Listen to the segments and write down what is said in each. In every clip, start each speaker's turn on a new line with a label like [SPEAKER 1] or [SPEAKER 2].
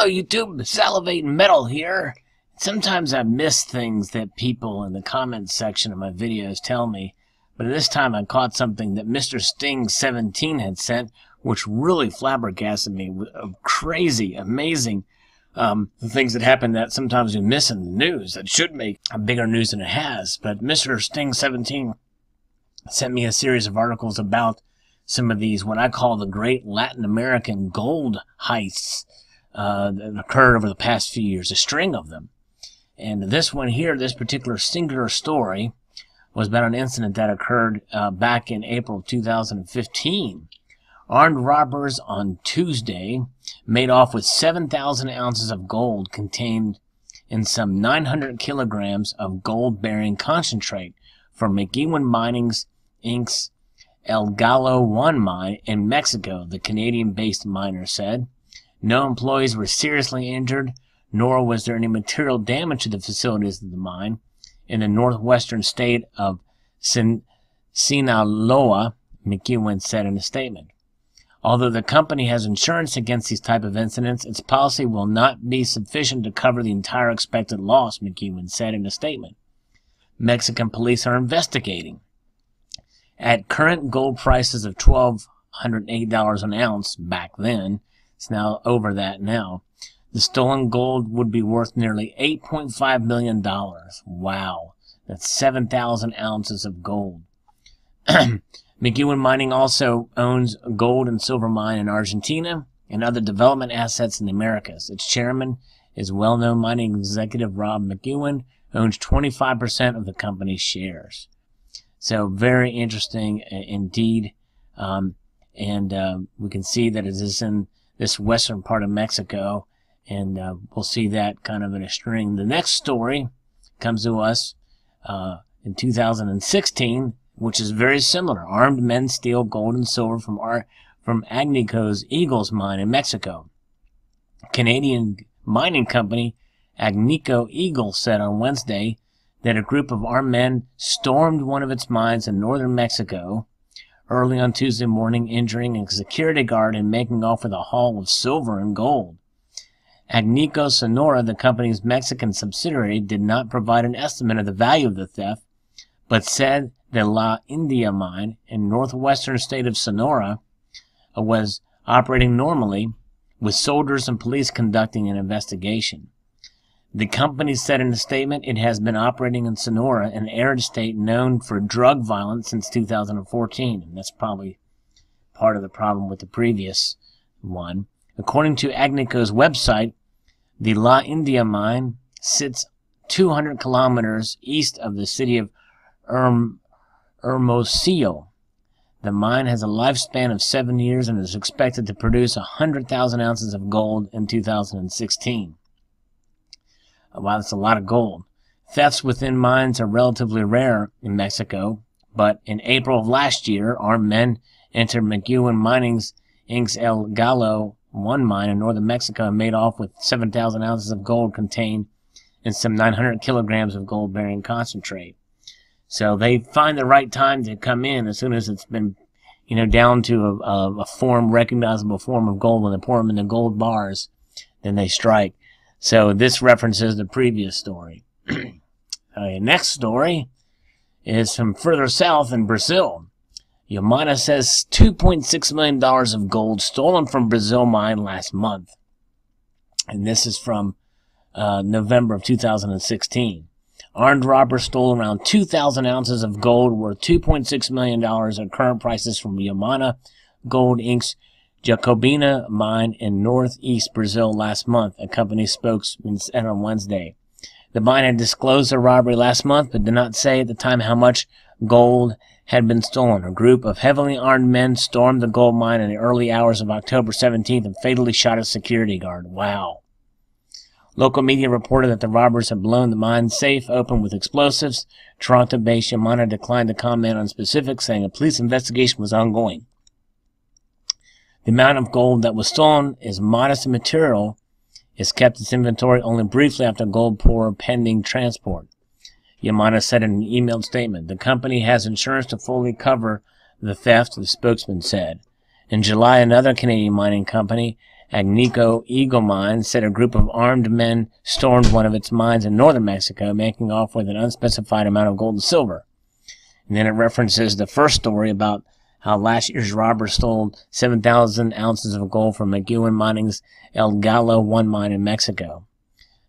[SPEAKER 1] Hello YouTube, Salivate Metal here. Sometimes I miss things that people in the comments section of my videos tell me, but this time I caught something that Mr. Sting 17 had sent, which really flabbergasted me. Crazy, amazing things that happen that sometimes we miss in the news that should make a bigger news than it has. But Mr. Sting 17 sent me a series of articles about some of these, what I call the great Latin American gold heists that occurred over the past few years, a string of them. And this one here, this particular singular story, was about an incident that occurred back in April of 2015. Armed robbers on Tuesday made off with 7,000 ounces of gold contained in some 900 kilograms of gold-bearing concentrate from McEwen Mining Inc.'s El Gallo 1 mine in Mexico, the Canadian-based miner said. No employees were seriously injured, nor was there any material damage to the facilities of the mine in the northwestern state of Sinaloa, McEwen said in a statement. Although the company has insurance against these type of incidents, its policy will not be sufficient to cover the entire expected loss, McEwen said in a statement. Mexican police are investigating. At current gold prices of $1,208 an ounce back then, it's now over that now, the stolen gold would be worth nearly $8.5 million. Wow. That's 7,000 ounces of gold. McEwen Mining also owns a gold and silver mine in Argentina and other development assets in the Americas. Its chairman is well-known mining executive Rob McEwen, owns 25% of the company's shares. So very interesting indeed. We can see that it is in this western part of Mexico, and we'll see that kind of in a string. The next story comes to us in 2016, which is very similar. Armed men steal gold and silver from Agnico Eagle's mine in Mexico. Canadian mining company Agnico Eagle said on Wednesday that a group of armed men stormed one of its mines in northern Mexico early on Tuesday morning, injuring a security guard and making off with a haul of silver and gold. Agnico Sonora, the company's Mexican subsidiary, did not provide an estimate of the value of the theft, but said the La India mine in northwestern state of Sonora was operating normally, with soldiers and police conducting an investigation. The company said in a statement it has been operating in Sonora, an arid state known for drug violence, since 2014. And that's probably part of the problem with the previous one. According to Agnico's website, the La India mine sits 200 kilometers east of the city of Hermosillo. The mine has a lifespan of 7 years and is expected to produce 100,000 ounces of gold in 2016. Wow, that's a lot of gold. Thefts within mines are relatively rare in Mexico, but in April of last year, armed men entered McEwen Mining Inc.'s El Gallo 1 mine in northern Mexico and made off with 7,000 ounces of gold contained in some 900 kilograms of gold-bearing concentrate. So they find the right time to come in as soon as it's been, down to a recognizable form of gold. When they pour them in the gold bars, then they strike. So this references the previous story. Next story is from further south in Brazil. Yamana says $2.6 million of gold stolen from Brazil mine last month. And this is from November of 2016. Armed robbers stole around 2,000 ounces of gold worth $2.6 million at current prices from Yamana Gold Inc.'s Jacobina mine in northeast Brazil last month, a company spokesman said on Wednesday. The mine had disclosed the robbery last month, but did not say at the time how much gold had been stolen. A group of heavily armed men stormed the gold mine in the early hours of October 17th and fatally shot a security guard. Wow. Local media reported that the robbers had blown the mine safe open with explosives. Toronto-based Yamana declined to comment on specifics, saying a police investigation was ongoing. The amount of gold that was stolen is modest, and material is kept its inventory only briefly after gold pour pending transport. Yamana said in an emailed statement. The company has insurance to fully cover the theft, the spokesman said. In July, another Canadian mining company, Agnico Eagle mine said a group of armed men stormed one of its mines in northern Mexico, making off with an unspecified amount of gold and silver. And then it references the first story about how last year's robbers stole 7,000 ounces of gold from McEwen Mining's El Gallo 1 mine in Mexico.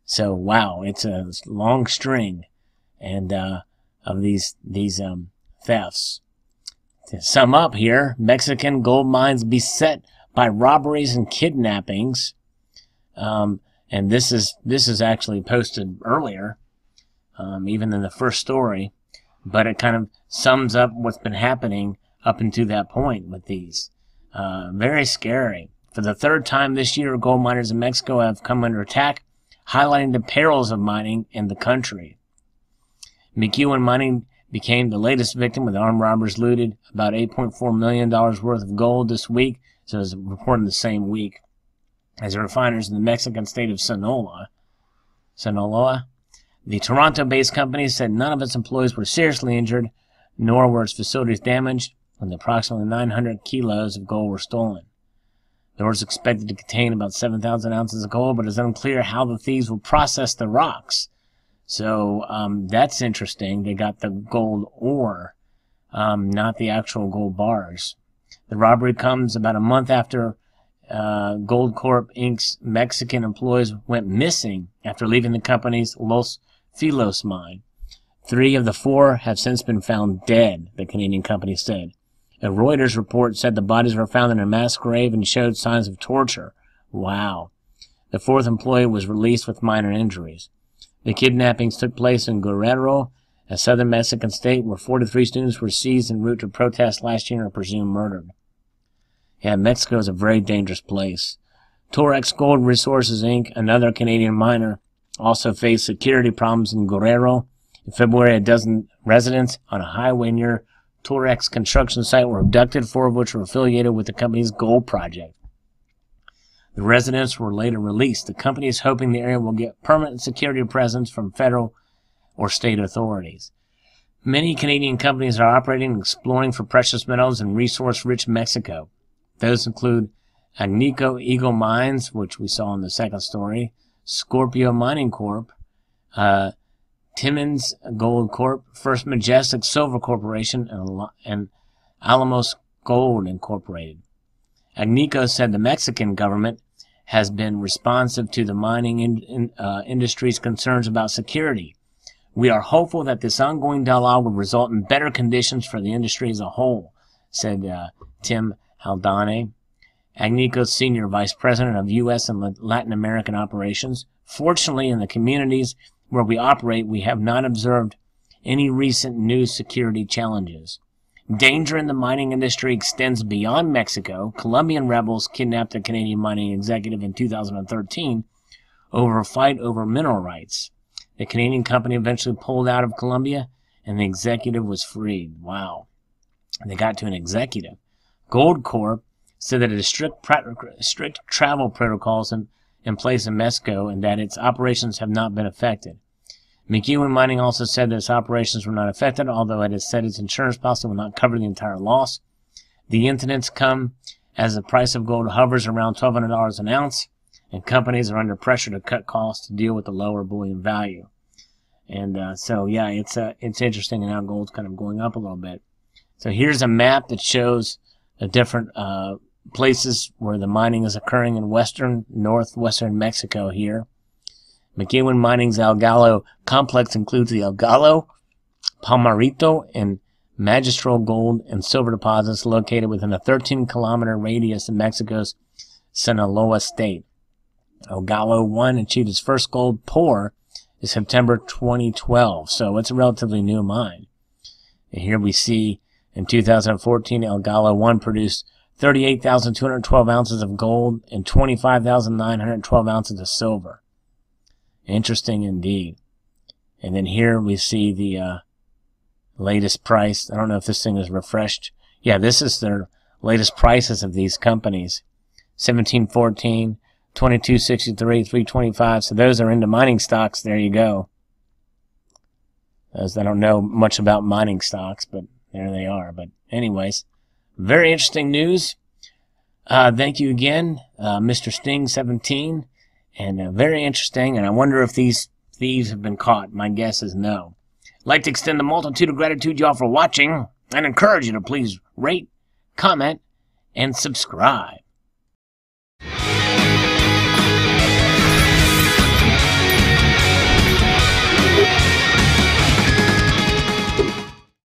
[SPEAKER 1] So, wow, it's a long string and of these thefts. To sum up here, Mexican gold mines beset by robberies and kidnappings. And this is actually posted earlier, even in the first story, but it kind of sums up what's been happening up until that point with these. Very scary. For the third time this year, gold miners in Mexico have come under attack, highlighting the perils of mining in the country. McEwen Mining became the latest victim, with armed robbers looted about $8.4 million worth of gold this week. So it was reported the same week as the refiners in the Mexican state of Sinaloa. The Toronto-based company said none of its employees were seriously injured, nor were its facilities damaged, when approximately 900 kilos of gold were stolen. The ore is expected to contain about 7,000 ounces of gold, but it's unclear how the thieves will process the rocks. So that's interesting. They got the gold ore, not the actual gold bars. The robbery comes about a month after Gold Corp Inc.'s Mexican employees went missing after leaving the company's Los Filos mine. 3 of the 4 have since been found dead, the Canadian company said. A Reuters report said the bodies were found in a mass grave and showed signs of torture. Wow. The 4th employee was released with minor injuries. The kidnappings took place in Guerrero, a southern Mexican state where 43 students were seized en route to protest last year and are presumed murdered. Yeah, Mexico is a very dangerous place. Torex Gold Resources, Inc., another Canadian miner, also faced security problems in Guerrero. In February, a dozen residents on a highway near Torex construction site were abducted, 4 of which were affiliated with the company's gold project. The residents were later released. The company is hoping the area will get permanent security presence from federal or state authorities. Many Canadian companies are operating and exploring for precious metals in resource-rich Mexico. Those include Agnico Eagle Mines, which we saw in the second story, Scorpio Mining Corp., Timmins Gold Corp., First Majestic Silver Corporation, and Alamos Gold Incorporated. Agnico said the Mexican government has been responsive to the mining industry's concerns about security. We are hopeful that this ongoing dialogue will result in better conditions for the industry as a whole, said Tim Haldane, Agnico's senior vice president of U.S. and Latin American operations. Fortunately, in the communities where we operate, we have not observed any recent new security challenges. Danger in the mining industry extends beyond Mexico. Colombian rebels kidnapped a Canadian mining executive in 2013 over a fight over mineral rights. The Canadian company eventually pulled out of Colombia, and the executive was freed. Wow. They got to an executive. Gold Corp said that it has strict travel protocols in place in Mexico and that its operations have not been affected. McEwen Mining also said that its operations were not affected, although it has said its insurance policy will not cover the entire loss. The incidents come as the price of gold hovers around $1,200 an ounce, and companies are under pressure to cut costs to deal with the lower bullion value. And so, yeah, it's interesting how gold's kind of going up a little bit. So here's a map that shows the different places where the mining is occurring in northwestern Mexico here. McEwen Mining's El Gallo complex includes the El Gallo, Palmarito, and Magistral gold and silver deposits located within a 13-kilometer radius of Mexico's Sinaloa state. El Gallo 1 achieved its first gold pour in September 2012, so it's a relatively new mine. And here we see in 2014, El Gallo 1 produced 38,212 ounces of gold and 25,912 ounces of silver. Interesting indeed. And then here we see the latest price. I don't know if this thing is refreshed. Yeah, this is their latest prices of these companies. 1714, 2263, 325. So those are into mining stocks. There you go. Those, I don't know much about mining stocks, but there they are. But anyways, very interesting news. Thank you again, Mr. Sting 17, and very interesting, and I wonder if these thieves have been caught. My guess is no. I'd like to extend the multitude of gratitude y'all for watching, and encourage you to please rate, comment, and subscribe.